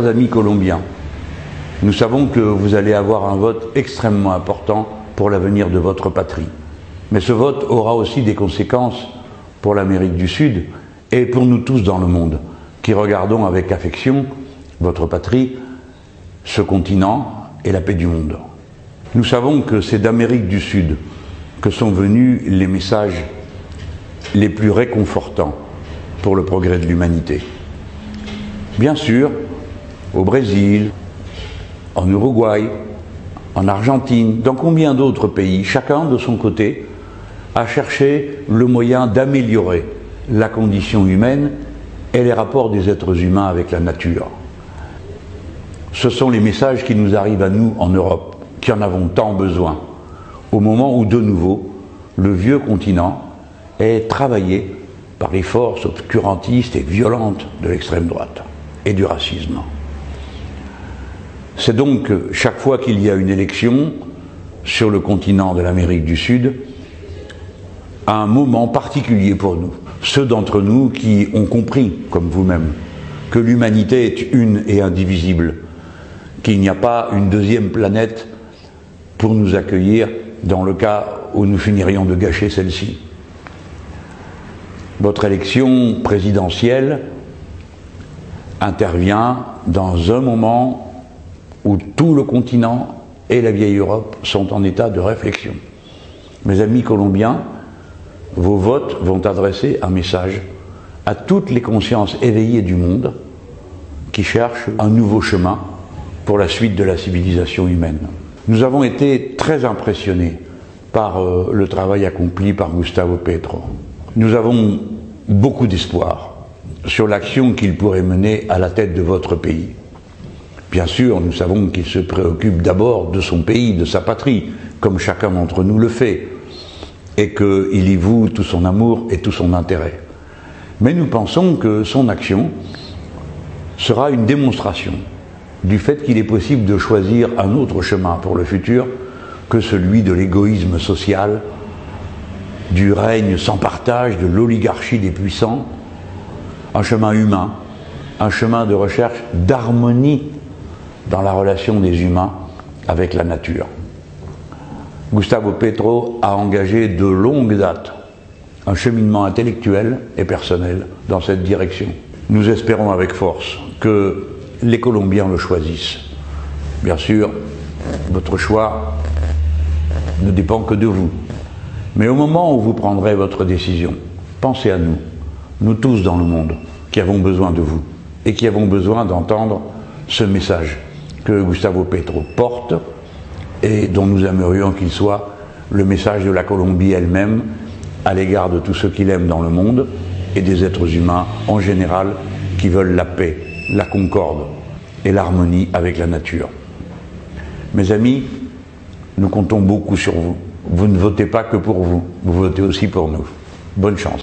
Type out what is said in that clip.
Chers amis colombiens, nous savons que vous allez avoir un vote extrêmement important pour l'avenir de votre patrie. Mais ce vote aura aussi des conséquences pour l'Amérique du Sud et pour nous tous dans le monde, qui regardons avec affection votre patrie, ce continent et la paix du monde. Nous savons que c'est d'Amérique du Sud que sont venus les messages les plus réconfortants pour le progrès de l'humanité. Bien sûr, au Brésil, en Uruguay, en Argentine, dans combien d'autres pays, chacun de son côté a cherché le moyen d'améliorer la condition humaine et les rapports des êtres humains avec la nature. Ce sont les messages qui nous arrivent à nous en Europe, qui en avons tant besoin, au moment où de nouveau le vieux continent est travaillé par les forces obscurantistes et violentes de l'extrême droite et du racisme. C'est donc chaque fois qu'il y a une élection sur le continent de l'Amérique du Sud, un moment particulier pour nous. Ceux d'entre nous qui ont compris, comme vous-même, que l'humanité est une et indivisible, qu'il n'y a pas une deuxième planète pour nous accueillir dans le cas où nous finirions de gâcher celle-ci. Votre élection présidentielle intervient dans un moment où tout le continent et la vieille Europe sont en état de réflexion. Mes amis colombiens, vos votes vont adresser un message à toutes les consciences éveillées du monde qui cherchent un nouveau chemin pour la suite de la civilisation humaine. Nous avons été très impressionnés par le travail accompli par Gustavo Petro. Nous avons beaucoup d'espoir sur l'action qu'il pourrait mener à la tête de votre pays. Bien sûr, nous savons qu'il se préoccupe d'abord de son pays, de sa patrie, comme chacun d'entre nous le fait, et qu'il y voue tout son amour et tout son intérêt. Mais nous pensons que son action sera une démonstration du fait qu'il est possible de choisir un autre chemin pour le futur que celui de l'égoïsme social, du règne sans partage, de l'oligarchie des puissants, un chemin humain, un chemin de recherche d'harmonie dans la relation des humains avec la nature. Gustavo Petro a engagé de longue date un cheminement intellectuel et personnel dans cette direction. Nous espérons avec force que les Colombiens le choisissent. Bien sûr, votre choix ne dépend que de vous. Mais au moment où vous prendrez votre décision, pensez à nous, nous tous dans le monde, qui avons besoin de vous et qui avons besoin d'entendre ce message que Gustavo Petro porte et dont nous aimerions qu'il soit le message de la Colombie elle-même à l'égard de tous ceux qui l'aiment dans le monde et des êtres humains en général qui veulent la paix, la concorde et l'harmonie avec la nature. Mes amis, nous comptons beaucoup sur vous. Vous ne votez pas que pour vous, vous votez aussi pour nous. Bonne chance.